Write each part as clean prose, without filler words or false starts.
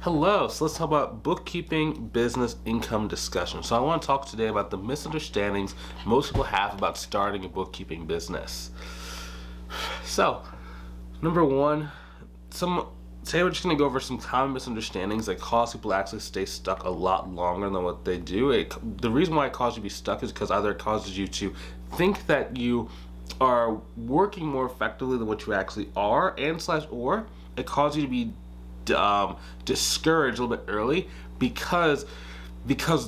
Hello, so let's talk about bookkeeping business income discussion. So I want to talk today about the misunderstandings most people have about starting a bookkeeping business. So, number one, today we're just going to go over some common misunderstandings that cause people to actually stay stuck a lot longer than what they do. The reason why it causes you to be stuck is because either it causes you to think that you are working more effectively than what you actually are, or it causes you to be discouraged a little bit early because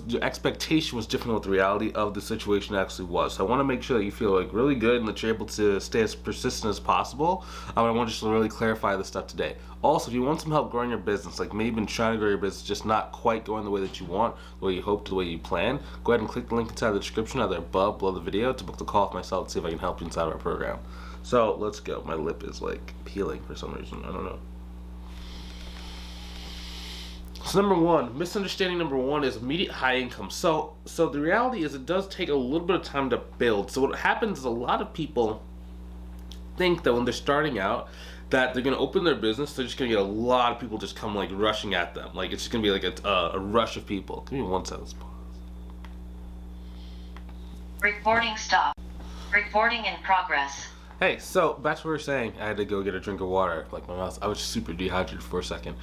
your expectation was different with the reality of the situation actually was. So I want to make sure that you feel like really good and that you're able to stay as persistent as possible. I want just to really clarify this stuff today. Also, if you want some help growing your business, like maybe you've been trying to grow your business, just not quite going the way that you want, the way you hoped, the way you plan, go ahead and click the link inside the description, either above, below the video, to book the call with myself to see if I can help you inside of our program. So let's go. My lip is like peeling for some reason. I don't know. So misunderstanding number one is immediate high income. So the reality is it does take a little bit of time to build. So what happens is a lot of people think that when they're starting out that they're going to open their business, they're just going to get a lot of people just come like rushing at them. Like it's just going to be like a rush of people. Give me 1 second. Recording stop. Recording in progress. Hey, so back to what we were saying. I had to go get a drink of water. Like my mouth, I was super dehydrated for a second.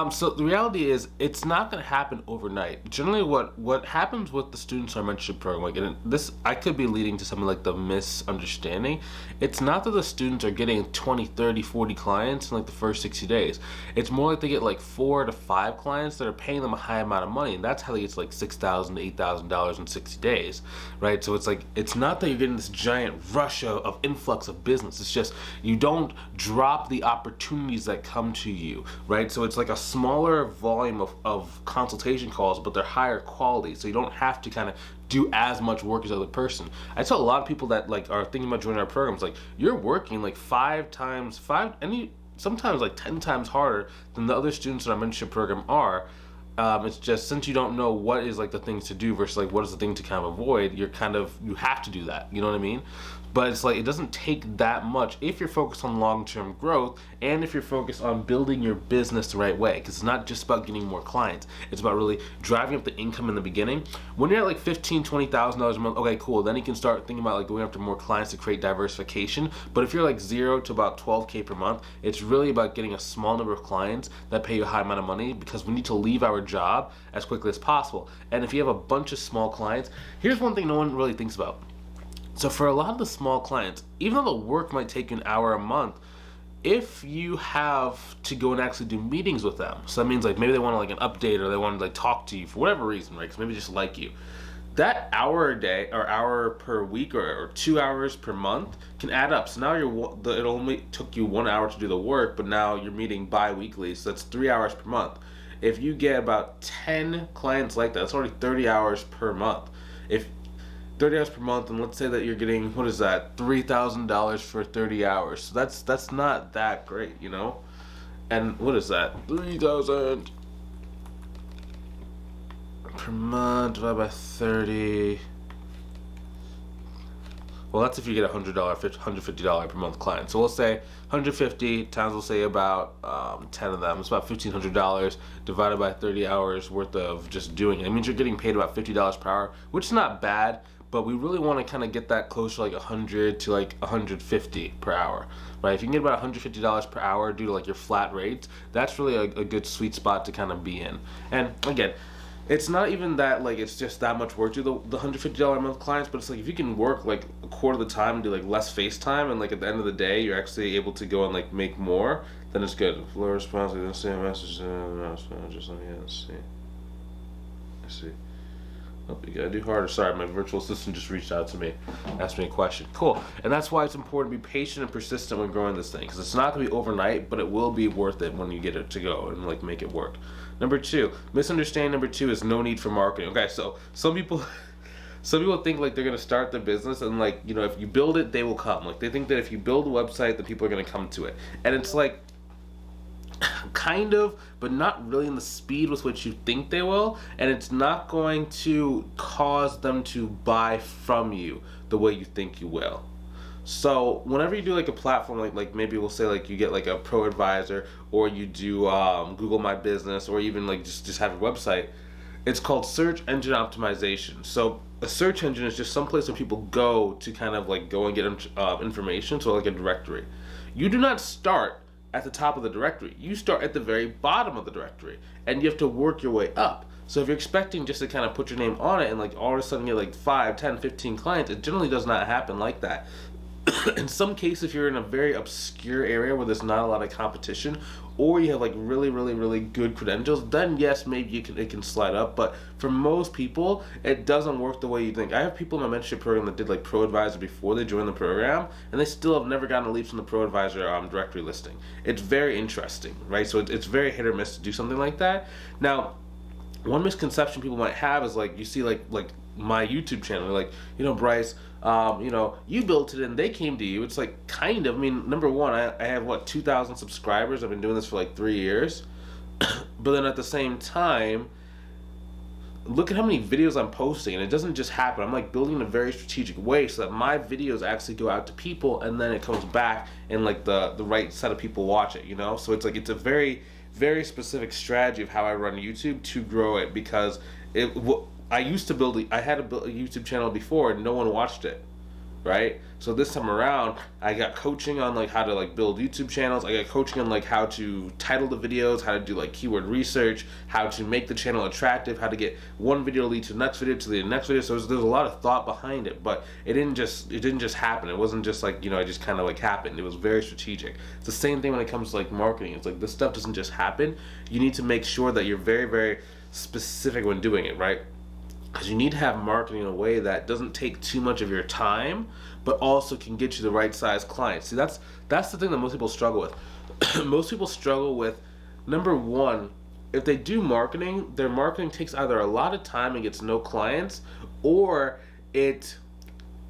So the reality is, it's not going to happen overnight. Generally, what happens with the students in our mentorship program, like this, I could be leading to something like the misunderstanding. It's not that the students are getting 20, 30, 40 clients in like the first 60 days. It's more like they get like 4 to 5 clients that are paying them a high amount of money, and that's how they get to like $6,000 to $8,000 in 60 days, right? So it's like it's not that you're getting this giant rush of influx of business. It's just you don't drop the opportunities that come to you, right? So it's like a smaller volume of consultation calls, but they're higher quality, so you don't have to kind of do as much work as the other person. I tell a lot of people that like are thinking about joining our programs, like you're working like sometimes like 10 times harder than the other students in our mentorship program are. It's just since you don't know what is like the things to do versus like what is the thing to kind of avoid, you have to do that, you know what I mean? But it's like it doesn't take that much if you're focused on long-term growth and if you're focused on building your business the right way, because it's not just about getting more clients. It's about really driving up the income in the beginning. When you're at like $15,000, $20,000 a month, okay, cool. Then you can start thinking about like going after more clients to create diversification. But if you're like 0 to about $12K per month, it's really about getting a small number of clients that pay you a high amount of money, because we need to leave our job as quickly as possible. And if you have a bunch of small clients, here's one thing no one really thinks about. So for a lot of the small clients, even though the work might take you an hour a month, if you have to go and actually do meetings with them, so that means like maybe they want like an update or they want to like talk to you for whatever reason, right? Because maybe they just like you. That hour a day or hour per week or 2 hours per month can add up. So now it only took you 1 hour to do the work, but now you're meeting bi-weekly, so that's 3 hours per month. If you get about 10 clients like that, that's already 30 hours per month. If 30 hours per month, and let's say that you're getting, what is that, $3,000 for 30 hours. So that's not that great, you know? And what is that? 3,000 per month divided by 30. Well, that's if you get a $150 per month client. So we'll say 150 times, we'll say about 10 of them. It's about $1,500 divided by 30 hours worth of just doing it. It means you're getting paid about $50 per hour, which is not bad, but we really want to kind of get that closer to like 100 to like 150 per hour, right? If you can get about $150 per hour due to like your flat rates, that's really a good sweet spot to kind of be in. And again, it's not even that like it's just that much work to the $150 a month clients, but it's like if you can work like a quarter of the time and do like less FaceTime, and like at the end of the day you're actually able to go and like make more, then it's good. Low response, I didn't see a message, just let me see. I see. Oh, you gotta do harder. Sorry, my virtual assistant just reached out to me, asked me a question. Cool. And that's why it's important to be patient and persistent when growing this thing, because it's not gonna be overnight, but it will be worth it when you get it to go and like make it work. Misunderstanding number two is no need for marketing. Okay, so some people think like they're gonna start their business and like, you know, if you build it, they will come. Like they think that if you build a website, then people are gonna come to it. And it's like, kind of, but not really in the speed with which you think they will, and it's not going to cause them to buy from you the way you think you will. So whenever you do like a platform, like maybe we'll say like you get like a pro advisor, or you do Google My Business, or even like just have a website, it's called search engine optimization. So a search engine is just some place where people go to kind of like go and get information, so like a directory. You do not start at the top of the directory. You start at the very bottom of the directory, and you have to work your way up. So if you're expecting just to kind of put your name on it and like all of a sudden get like 5, 10, 15 clients, it generally does not happen like that. In some cases, if you're in a very obscure area where there's not a lot of competition, or you have like really, really, really good credentials, then yes, maybe it can slide up. But for most people, it doesn't work the way you think. I have people in my mentorship program that did like Pro Advisor before they joined the program, and they still have never gotten a lead from the Pro Advisor directory listing. It's very interesting, right? So it's very hit or miss to do something like that. Now, one misconception people might have is like, you see like my YouTube channel, like, Bryce, you built it and they came to you. It's like, kind of. I mean, number one, I have 2,000 subscribers. I've been doing this for like 3 years. But then at the same time, look at how many videos I'm posting, and it doesn't just happen. I'm like building in a very strategic way so that my videos actually go out to people, and then it comes back and like the right set of people watch it, So it's like, it's a very, very specific strategy of how I run YouTube to grow it, because I had a YouTube channel before and no one watched it, right? So this time around, I got coaching on like how to like build YouTube channels. I got coaching on like how to title the videos, how to do like keyword research, how to make the channel attractive, how to get one video lead to the next video to the next video. So there's a lot of thought behind it, but it didn't just happen. It wasn't just like, it just kind of like happened. It was very strategic. It's the same thing when it comes to like marketing. It's like, this stuff doesn't just happen. You need to make sure that you're very, very specific when doing it, right? Because you need to have marketing in a way that doesn't take too much of your time, but also can get you the right size clients. See, that's the thing that most people struggle with. Most people struggle with, number one, if they do marketing, their marketing takes either a lot of time and gets no clients, or it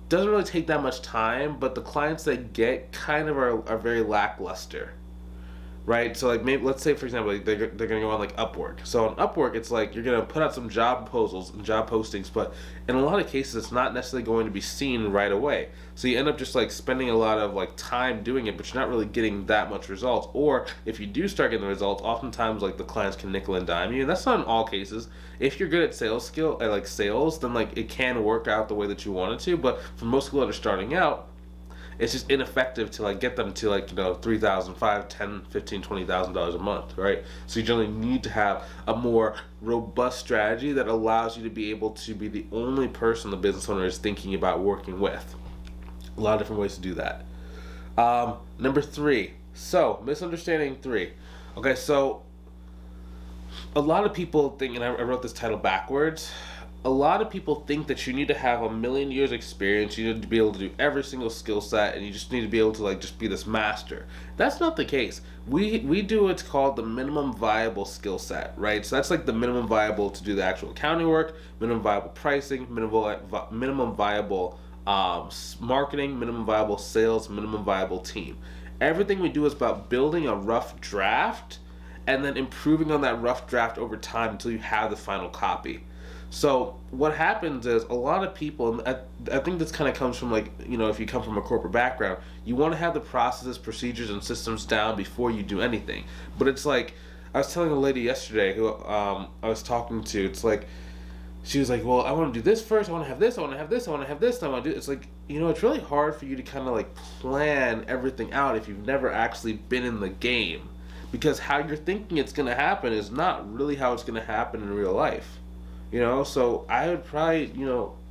doesn't really take that much time, but the clients they get kind of are very lackluster. Right, so like maybe let's say for example they're gonna go on like Upwork. So on Upwork, it's like you're gonna put out some job proposals and job postings, but in a lot of cases it's not necessarily going to be seen right away. So you end up just like spending a lot of like time doing it, but you're not really getting that much results. Or if you do start getting the results, oftentimes like the clients can nickel and dime you, and that's not in all cases. If you're good at sales, then like it can work out the way that you want it to. But for most people that are starting out, it's just ineffective to like get them to like $3,000, $5,000, $10,000, $15,000, $20,000 a month, right? So you generally need to have a more robust strategy that allows you to be able to be the only person the business owner is thinking about working with. A lot of different ways to do that. Number 3. So misunderstanding 3. Okay, so a lot of people think, and I wrote this title backwards. A lot of people think that you need to have 1,000,000 years experience, you need to be able to do every single skill set, and you just need to be able to like just be this master. That's not the case. We do what's called the minimum viable skill set, right? So that's like the minimum viable to do the actual accounting work, minimum viable pricing, minimum viable marketing, minimum viable sales, minimum viable team. Everything we do is about building a rough draft and then improving on that rough draft over time until you have the final copy. So what happens is a lot of people, and I think this kind of comes from like, if you come from a corporate background, you want to have the processes, procedures, and systems down before you do anything. But it's like, I was telling a lady yesterday who I was talking to, it's like, she was like, well, I want to do this first, I want to have this, I want to have this, I want to have this, and I want to do. It's like, it's really hard for you to kind of like plan everything out if you've never actually been in the game. Because how you're thinking it's going to happen is not really how it's going to happen in real life. So I would probably,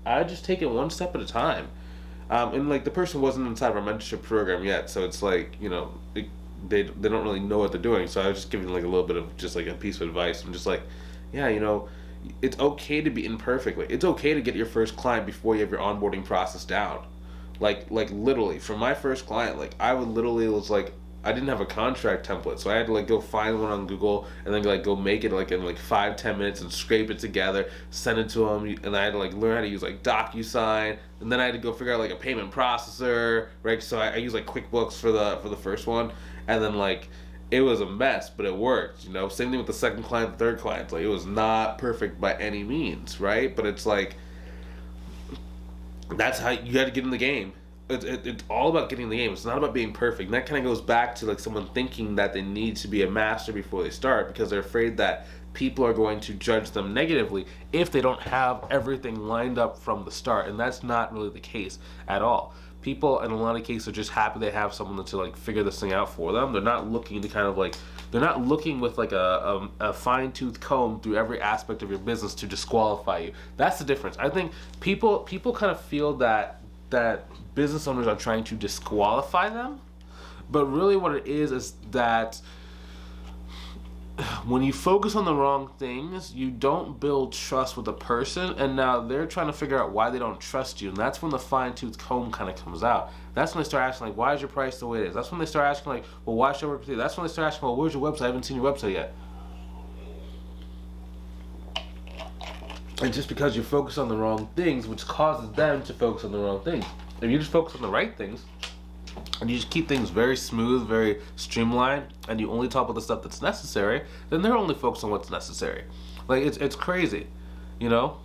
I'd just take it one step at a time. And like the person wasn't inside of our mentorship program yet, so it's like, they don't really know what they're doing. So I was just giving like a little bit of just like a piece of advice. I'm just like, yeah, it's okay to be imperfect. Like, it's okay to get your first client before you have your onboarding process down. Like literally, for my first client, like I would literally was like, I didn't have a contract template, so I had to like go find one on Google and then like go make it like in like 5-10 minutes and scrape it together, send it to them, and I had to like learn how to use like DocuSign, and then I had to go figure out like a payment processor, right? So I used like QuickBooks for the first one, and then like it was a mess, but it worked. Same thing with the second client, the third client. Like it was not perfect by any means, right? But it's like that's how you got to get in the game. it's all about getting the game. It's not about being perfect. And that kind of goes back to like someone thinking that they need to be a master before they start because they're afraid that people are going to judge them negatively if they don't have everything lined up from the start. And that's not really the case at all. People in a lot of cases are just happy they have someone to like figure this thing out for them. They're not looking to kind of like, they're not looking with like a fine-tooth comb through every aspect of your business to disqualify you. That's the difference. I think people kind of feel that business owners are trying to disqualify them, but really what it is that when you focus on the wrong things, you don't build trust with a person, and now they're trying to figure out why they don't trust you, and that's when the fine-tooth comb kind of comes out. That's when they start asking, like, why is your price the way it is? That's when they start asking, like, well, why should I work with you? That's when they start asking, well, where's your website? I haven't seen your website yet. And just because you focus on the wrong things, which causes them to focus on the wrong things. If you just focus on the right things, and you just keep things very smooth, very streamlined, and you only talk about the stuff that's necessary, then they're only focused on what's necessary. Like, it's crazy, you know?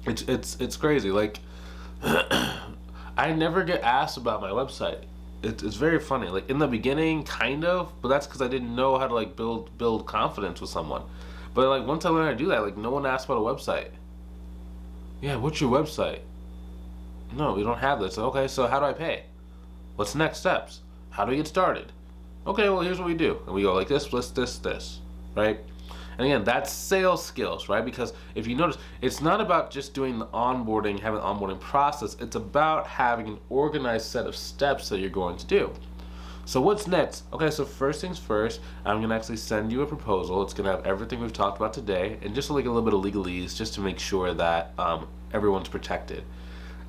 It's crazy. Like, I never get asked about my website. It's very funny. Like, in the beginning, kind of, but that's because I didn't know how to, like, build confidence with someone. But, like, once I learned how to do that, like, no one asked about a website. Yeah, what's your website? No, we don't have this. Okay, so how do I pay? What's the next steps? How do we get started? Okay, well, here's what we do. And we go like this, right? And again, that's sales skills, right? Because if you notice, it's not about just doing the onboarding, having the onboarding process. It's about having an organized set of steps that you're going to do. So what's next? Okay, so first things first, I'm going to actually send you a proposal. It's going to have everything we've talked about today and just like a little bit of legalese just to make sure that everyone's protected.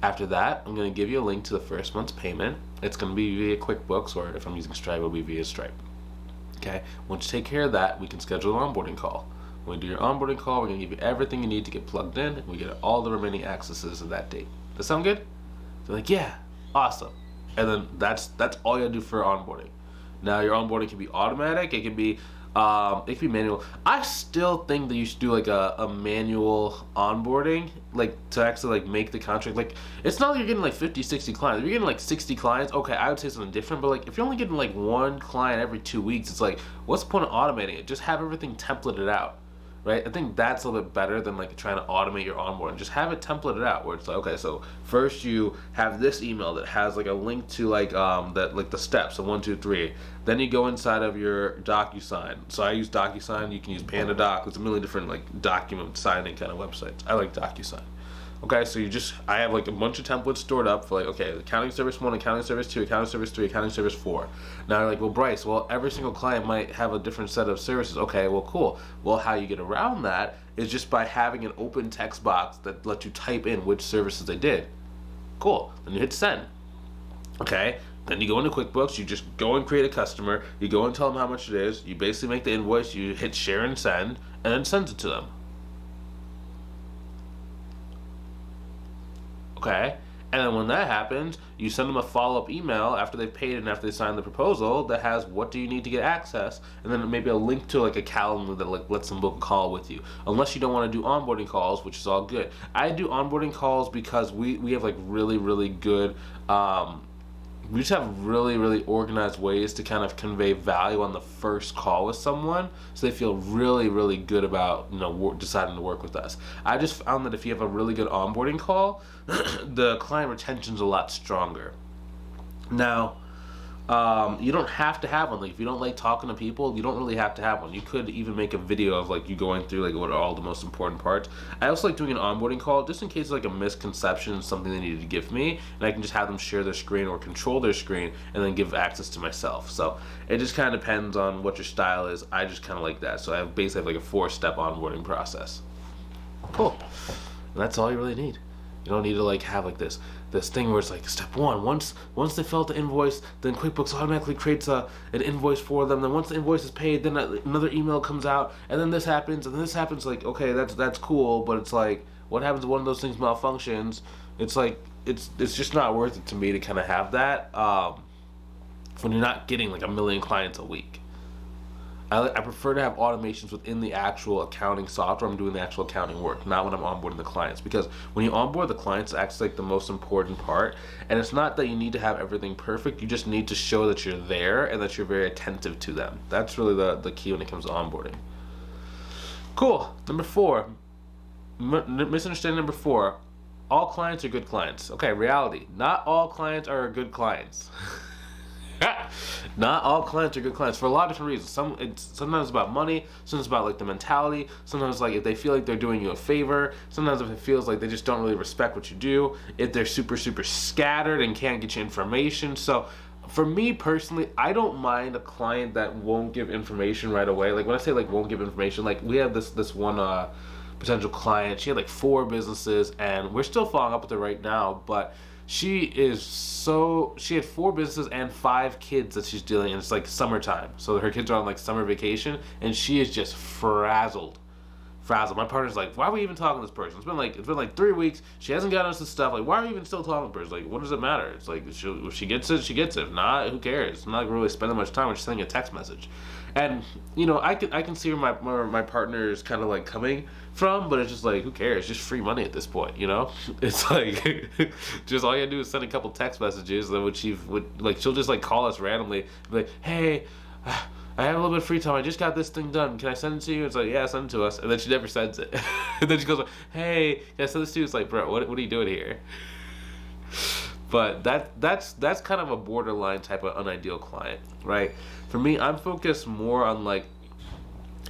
After that, I'm going to give you a link to the first month's payment. It's going to be via QuickBooks, or if I'm using Stripe, it'll be via Stripe. Okay? Once you take care of that, we can schedule an onboarding call. When we do your onboarding call, we're going to give you everything you need to get plugged in, and we get all the remaining accesses of that date. Does that sound good? They're like, yeah, awesome. And then that's all you got to do for onboarding. Now, your onboarding can be automatic. It can be manual. I still think that you should do like a manual onboarding, like to actually like make the contract. Like, it's not like you're getting like 50, 60 clients. If you're getting like 60 clients, okay, I would say something different. But like if you're only getting like one client every 2 weeks, it's like, what's the point of automating it? Just have everything templated out, right? I think that's a little bit better than like trying to automate your onboarding. Just have it templated out where it's like, okay, so first you have this email that has like a link to like that, like the steps, so 1, 2, 3. Then you go inside of your DocuSign. So I use DocuSign. You can use PandaDoc. There's a million different like document signing kind of websites. I like DocuSign. Okay, so I have like a bunch of templates stored up for like, okay, accounting service 1, accounting service 2, accounting service 3, accounting service 4. Now you're like, well, Bryce, every single client might have a different set of services. Okay, well, cool. Well, how you get around that is just by having an open text box that lets you type in which services they did. Cool. Then you hit send. Okay. Then you go into QuickBooks, you just go and create a customer, you go and tell them how much it is, you basically make the invoice, you hit share and send, and then send it to them. Okay? And then when that happens, you send them a follow-up email after they've paid and after they sign the proposal that has what do you need to get access, and then maybe a link to like a calendar that like lets them book a call with you. Unless you don't want to do onboarding calls, which is all good. I do onboarding calls because we have like really, really good we just have really, really organized ways to kind of convey value on the first call with someone, so they feel really, really good about deciding to work with us. I just found that if you have a really good onboarding call, the client retention's a lot stronger. Now, you don't have to have one. Like, if you don't like talking to people, you don't really have to have one. You could even make a video of like you going through like what are all the most important parts. I also like doing an onboarding call just in case like a misconception, something they needed to give me, and I can just have them share their screen or control their screen and then give access to myself. So it just kind of depends on what your style is. I just kind of like that. So I basically have like a 4-step onboarding process. Cool. And that's all you really need. You don't need to like have like this thing where it's like step 1. Once they fill out the invoice, then QuickBooks automatically creates an invoice for them. Then once the invoice is paid, then another email comes out, and then this happens, and then this happens. Like, okay, that's cool, but it's like, what happens if one of those things malfunctions? It's like it's just not worth it to me to kind of have that when you're not getting like a million clients a week. I prefer to have automations within the actual accounting software. I'm doing the actual accounting work, not when I'm onboarding the clients. Because when you onboard the clients, it's actually like the most important part. And it's not that you need to have everything perfect. You just need to show that you're there and that you're very attentive to them. That's really the key when it comes to onboarding. Cool. Number 4. Misunderstanding number 4. All clients are good clients. Okay, reality. Not all clients are good clients. Not all clients are good clients for a lot of different reasons. Sometimes about money, sometimes about like the mentality, sometimes like if they feel like they're doing you a favor, sometimes if it feels like they just don't really respect what you do, if they're super scattered and can't get you information. So for me personally, I don't mind a client that won't give information right away. Like when I say like won't give information, like we have this one potential client. She had like 4 businesses and we're still following up with her right now, but she had 4 businesses and 5 kids that she's dealing, and it's like summertime. So her kids are on like summer vacation and she is just frazzled. My partner's like, why are we even talking to this person? It's been like 3 weeks. She hasn't gotten us the stuff. Like, why are we even still talking to her? It's like, what does it matter? It's like, if she gets it, she gets it. If not, who cares? I'm not really spending much time. We're just sending a text message. And, I can see where my partner is kind of like coming from, but it's just like, who cares? Just free money at this point, It's like, just all you gotta do is send a couple text messages, then she'll just like call us randomly, be like, hey, I have a little bit of free time. I just got this thing done. Can I send it to you? It's like, yeah, send it to us. And then she never sends it. And then she goes, hey, can I send this to you? It's like, bro, what are you doing here? But that's kind of a borderline type of unideal client, right? For me, I'm focused more on like,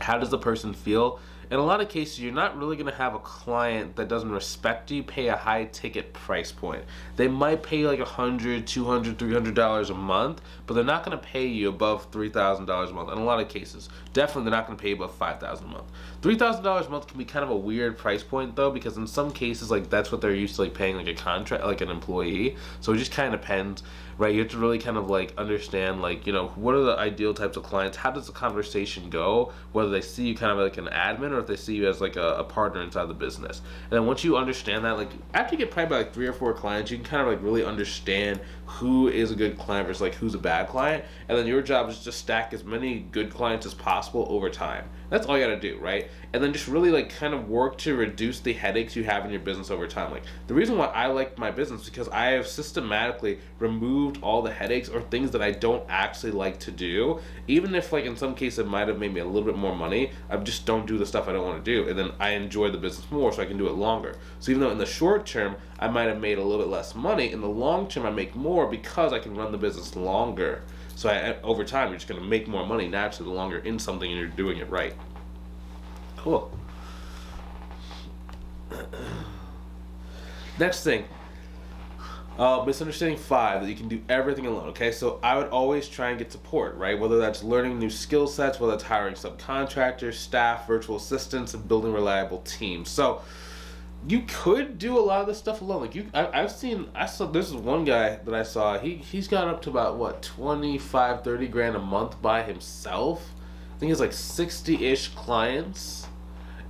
how does the person feel? In a lot of cases, you're not really going to have a client that doesn't respect you pay a high ticket price point. They might pay like $100, $200, $300 a month, but they're not going to pay you above $3,000 a month. In a lot of cases, definitely they're not going to pay you above $5,000 a month. $3,000 a month can be kind of a weird price point though, because in some cases, like that's what they're used to like paying like a contract, like an employee. So it just kind of depends. Right, you have to really kind of like understand like, what are the ideal types of clients? How does the conversation go? Whether they see you kind of like an admin or if they see you as like a partner inside the business. And then once you understand that, like after you get probably by like 3 or 4 clients, you can kind of like really understand who is a good client versus like who's a bad client. And then your job is just stack as many good clients as possible over time. That's all you gotta do, right? And then just really like kind of work to reduce the headaches you have in your business over time. Like the reason why I like my business is because I have systematically removed all the headaches or things that I don't actually like to do. Even if like in some cases it might have made me a little bit more money, I just don't do the stuff I don't want to do. And then I enjoy the business more so I can do it longer. So even though in the short term I might have made a little bit less money, in the long term I make more because I can run the business longer. So over time, you're just going to make more money naturally the longer in something and you're doing it right. Cool. Next thing. Misunderstanding 5, that you can do everything alone. Okay, so I would always try and get support, right? Whether that's learning new skill sets, whether that's hiring subcontractors, staff, virtual assistants, and building reliable teams. So you could do a lot of this stuff alone. Like I saw this is one guy that I saw. He's got up to about what 25, 30 grand a month by himself. I think it's like 60-ish clients,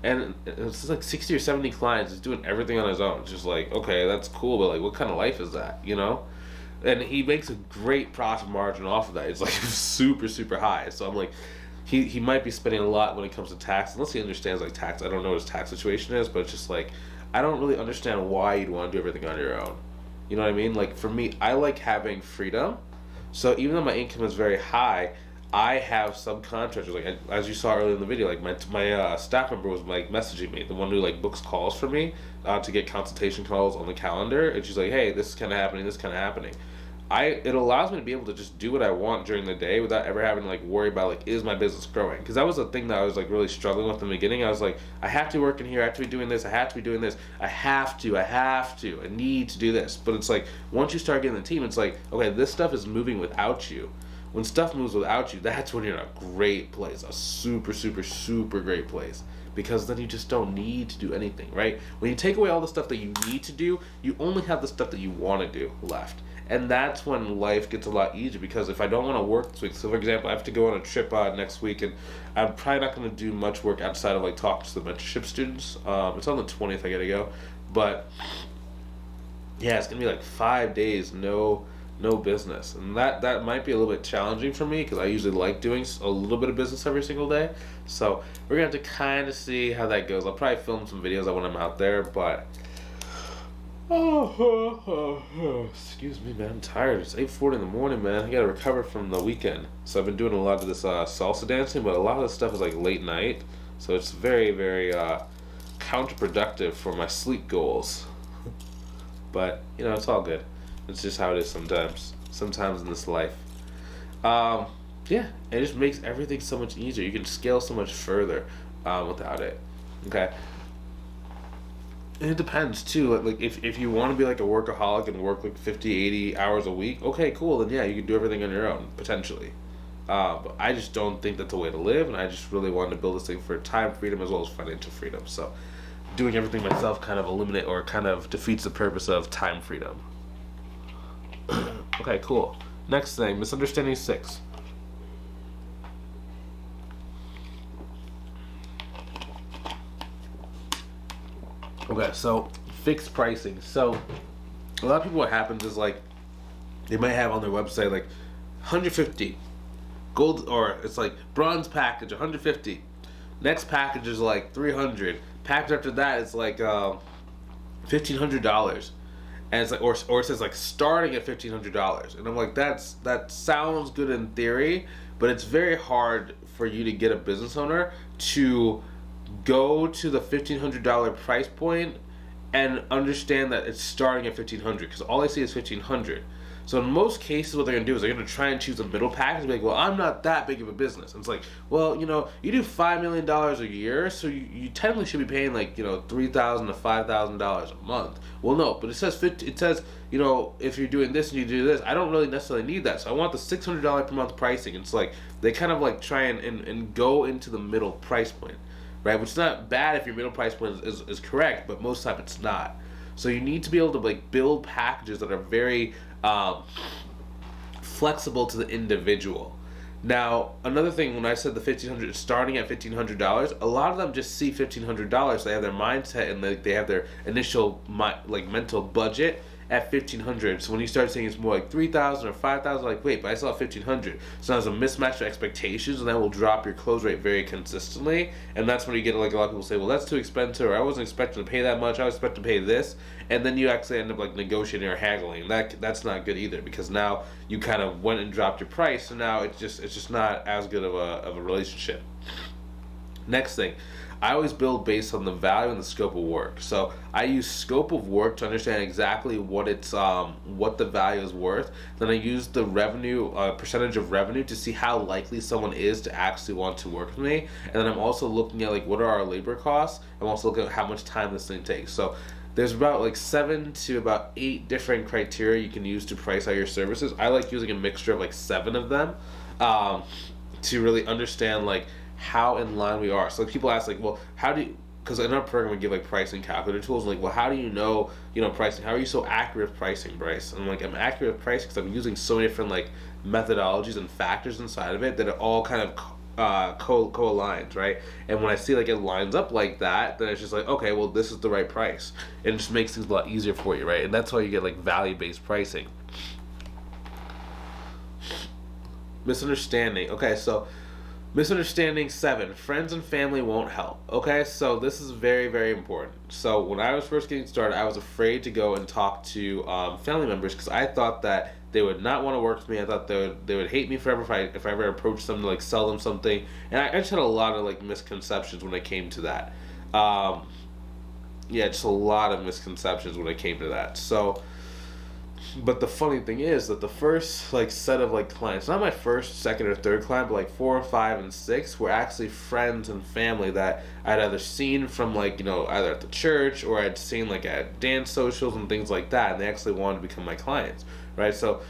and it's like 60 or 70 clients. He's doing everything on his own. It's just like, okay, that's cool, but like, what kind of life is that, And he makes a great profit margin off of that. It's like super high. So I'm like, he might be spending a lot when it comes to tax, unless he understands like tax. I don't know what his tax situation is, but it's just like, I don't really understand why you'd want to do everything on your own. You know what I mean? Like for me, I like having freedom. So even though my income is very high, I have subcontractors. Like as you saw earlier in the video, like my staff member was like messaging me, the one who like books calls for me to get consultation calls on the calendar, and she's like, "Hey, this is kind of happening. This is kind of happening." It allows me to be able to just do what I want during the day without ever having to like worry about like, is my business growing? Because that was the thing that I was like really struggling with in the beginning. I was like, I have to work in here, I have to be doing this, I have to be doing this, I need to do this. But it's like, once you start getting the team, it's like, okay, this stuff is moving without you. When stuff moves without you, that's when you're in a great place, a super great place. Because then you just don't need to do anything, right? When you take away all the stuff that you need to do, you only have the stuff that you want to do left. And that's when life gets a lot easier, because if I don't want to work this week, so for example, I have to go on a trip next week, and I'm probably not going to do much work outside of like talking to the mentorship students. It's on the 20th I got to go. But yeah, it's going to be like 5 days, no no business. And that might be a little bit challenging for me because I usually like doing a little bit of business every single day. So we're going to have to kind of see how that goes. I'll probably film some videos when I'm out there, but excuse me, man, I'm tired. It's 8:40 in the morning, man. I gotta recover from the weekend. So I've been doing a lot of this salsa dancing, but a lot of this stuff is like late night, so it's very, very counterproductive for my sleep goals. But it's all good. It's just how it is sometimes. Sometimes in this life. Yeah, it just makes everything so much easier. You can scale so much further without it. Okay. And it depends too. Like if you want to be like a workaholic and work like 50, 80 hours a week, okay, cool. Then yeah, you can do everything on your own potentially. But I just don't think that's the way to live, and I just really wanted to build this thing for time freedom as well as financial freedom. So doing everything myself kind of kind of defeats the purpose of time freedom. Okay, cool. Next thing, misunderstanding 6. Okay, so fixed pricing. So a lot of people, what happens is like they might have on their website like 150 gold, or it's like bronze package 150. Next package is like 300. Package after that is like $1,500, and it's like or it says like starting at $1,500, and I'm like that sounds good in theory, but it's very hard for you to get a business owner to go to the $1,500 price point and understand that it's starting at $1,500, because all I see is $1,500. So in most cases, what they're gonna do is they're gonna try and choose a middle package and be like, well, I'm not that big of a business. And it's like, well, you do $5 million a year, so you technically should be paying like $3,000 to $5,000 a month. Well, no, but it says if you're doing this and you do this, I don't really necessarily need that. So I want the $600 per month pricing. It's like they kind of like try and go into the middle price point. Right, which is not bad if your middle price point is correct, but most of the time it's not. So you need to be able to like build packages that are very flexible to the individual. Now, another thing, when I said the $1,500 starting at $1,500, a lot of them just see $1,500. They have their mindset and they have their initial mental budget at $1,500. So when you start saying it's more like $3,000 or $5,000, like wait, but I saw $1,500. So there's a mismatch of expectations, and that will drop your close rate very consistently. And that's when you get like a lot of people say, well, that's too expensive, or I wasn't expecting to pay that much. I was expecting to pay this, and then you actually end up like negotiating or haggling. That's not good either, because now you kind of went and dropped your price, so now it's just not as good of a relationship. Next thing, I always build based on the value and the scope of work. So I use scope of work to understand exactly what the value is worth. Then I use the revenue, percentage of revenue, to see how likely someone is to actually want to work with me. And then I'm also looking at like what are our labor costs. I'm also looking at how much time this thing takes. So there's about like 7 to about 8 different criteria you can use to price out your services. I like using a mixture of like 7 of them to really understand like how in line we are. So like, people ask like, well, how do you, because in our program we give like pricing calculator tools, and like, well, how do you know pricing? How are you so accurate with pricing, Bryce? And I'm like, I'm accurate with pricing because I'm using so many different like methodologies and factors inside of it that it all kind of co-aligns, right? And when I see like it lines up like that, then it's just like, okay, well, this is the right price. And it just makes things a lot easier for you, right? And that's why you get like value-based pricing. Misunderstanding. Okay, so misunderstanding 7, friends and family won't help. Okay, so this is very, very important. So when I was first getting started, I was afraid to go and talk to family members because I thought that they would not want to work with me. I thought they would hate me forever if I ever approached them to like sell them something. And I just had a lot of like misconceptions when it came to that. Just a lot of misconceptions when it came to that. So, but the funny thing is that the first like set of like clients, not my first, second, or third client, but like 4, 5, and 6 were actually friends and family that I'd either seen from like either at the church or I'd seen like at dance socials and things like that, and they actually wanted to become my clients, right? So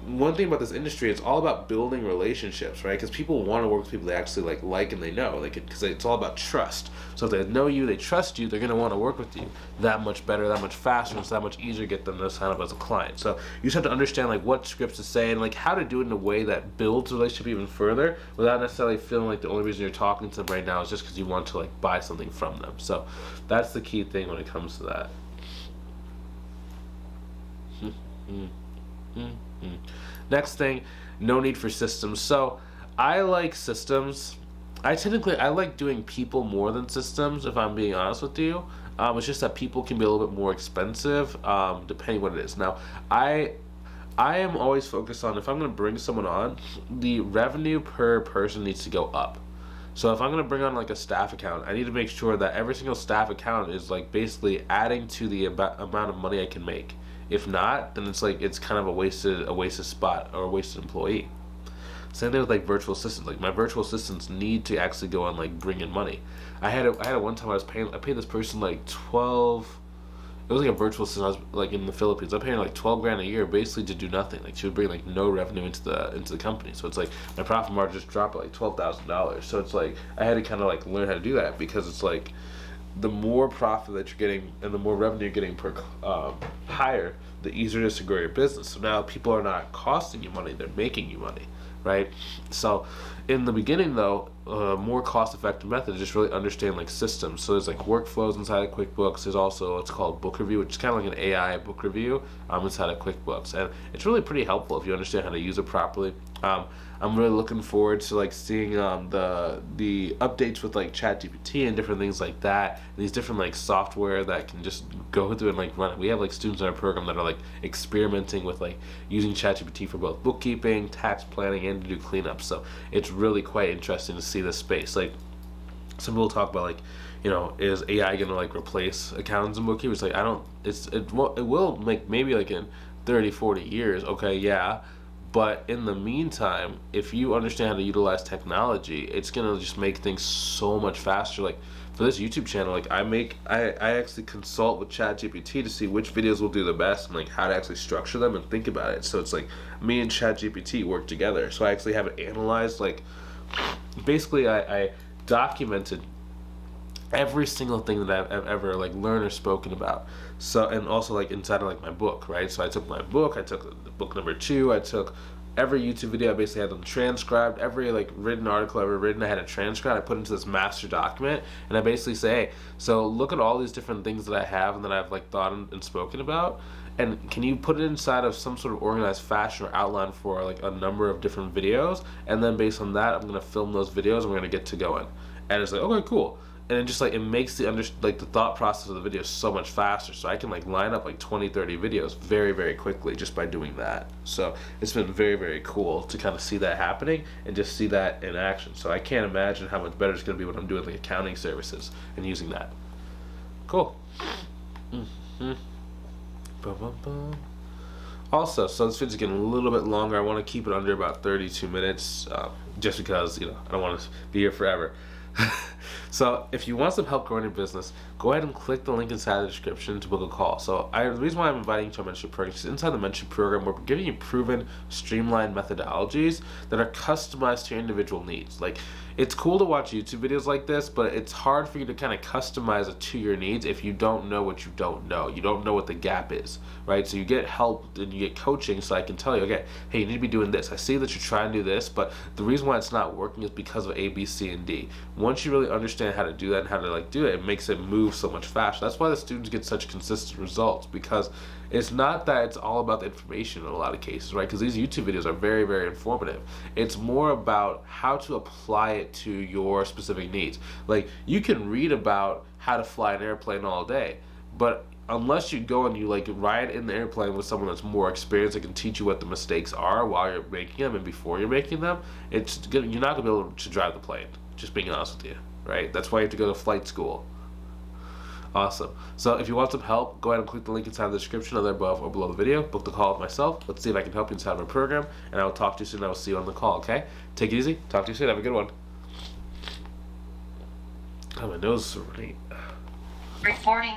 one thing about this industry, it's all about building relationships, right? Because people want to work with people they actually like and they know, because it's all about trust. So if they know you, they trust you, they're going to want to work with you that much better, that much faster, and it's that much easier to get them to sign up as a client. So you just have to understand like what scripts to say and like how to do it in a way that builds the relationship even further without necessarily feeling like the only reason you're talking to them right now is just because you want to like buy something from them. So that's the key thing when it comes to that. Next thing, no need for systems. So I like systems. I like doing people more than systems, if I'm being honest with you. It's just that people can be a little bit more expensive, depending what it is. Now, I am always focused on, if I'm going to bring someone on, the revenue per person needs to go up. So if I'm going to bring on like a staff account, I need to make sure that every single staff account is like basically adding to the amount of money I can make. If not, then it's like it's kind of a wasted spot or a wasted employee. Same thing with like virtual assistants. Like my virtual assistants need to actually go and like bring in money. I had a one time I paid this person like 12. It was like a virtual assistant. I was like in the Philippines. I'm paying like 12 grand a year basically to do nothing. Like she would bring like no revenue into the company. So it's like my profit margin just dropped at like $12,000. So it's like I had to kind of like learn how to do that, because it's like the more profit that you're getting and the more revenue you're getting per hire, the easier it is to grow your business. So now people are not costing you money; they're making you money, right? So in the beginning, though, more cost-effective method is just really understand like systems. So there's like workflows inside of QuickBooks. There's also what's called book review, which is kind of like an AI book review inside of QuickBooks, and it's really pretty helpful if you understand how to use it properly. I'm really looking forward to like seeing the updates with like ChatGPT and different things like that. And these different like software that can just go through and like run it. We have like students in our program that are like experimenting with like using ChatGPT for both bookkeeping, tax planning, and to do cleanup. So it's really quite interesting to see this space. Like some people talk about like, is AI gonna like replace accountants and bookkeepers? Like I don't. It will make maybe like in 30, 40 years. Okay, yeah. But in the meantime, if you understand how to utilize technology, it's gonna just make things so much faster. Like for this YouTube channel, like I actually consult with ChatGPT to see which videos will do the best and like how to actually structure them and think about it. So it's like me and ChatGPT work together. So I actually have it analyzed. Like basically, I documented every single thing that I've ever like learned or spoken about. So, and also like inside of like my book, right? So I took my book, I took the book number 2, I took every YouTube video, I basically had them transcribed, every like written article I've ever written, I had a transcript, I put into this master document, and I basically say, hey, so look at all these different things that I have and that I've like thought and spoken about, and can you put it inside of some sort of organized fashion or outline for like a number of different videos, and then based on that, I'm gonna film those videos and we're gonna get to going. And it's like, okay, cool. And it just like it makes the thought process of the video so much faster, so I can like line up like 20-30 videos very, very quickly just by doing that. So it's been very, very cool to kind of see that happening and just see that in action. So I can't imagine how much better it's going to be when I'm doing like accounting services and using that. Cool. Also, so this video's getting a little bit longer. I want to keep it under about 32 minutes, just because I don't want to be here forever. So if you want some help growing your business, go ahead and click the link inside the description to book a call. So the reason why I'm inviting you to a mentorship program is inside the mentorship program, we're giving you proven, streamlined methodologies that are customized to your individual needs. Like, it's cool to watch YouTube videos like this, but it's hard for you to kind of customize it to your needs if you don't know what you don't know. You don't know what the gap is, right? So you get help and you get coaching, so I can tell you, okay, hey, you need to be doing this. I see that you're trying to do this, but the reason why it's not working is because of A, B, C, and D. Once you really understand how to do that and how to like do it, it makes it move so much faster. That's why the students get such consistent results, because it's not that it's all about the information in a lot of cases, right? Because these YouTube videos are very, very informative. It's more about how to apply it to your specific needs. Like, you can read about how to fly an airplane all day, but unless you go and you like ride in the airplane with someone that's more experienced that can teach you what the mistakes are while you're making them and before you're making them, you're not gonna be able to drive the plane. Just being honest with you, right? That's why you have to go to flight school. Awesome. So if you want some help, go ahead and click the link inside the description, either above or below the video. Book the call with myself. Let's see if I can help you inside of our program, and I will talk to you soon. I will see you on the call, okay? Take it easy. Talk to you soon. Have a good one. Oh, my nose is so runny. Recording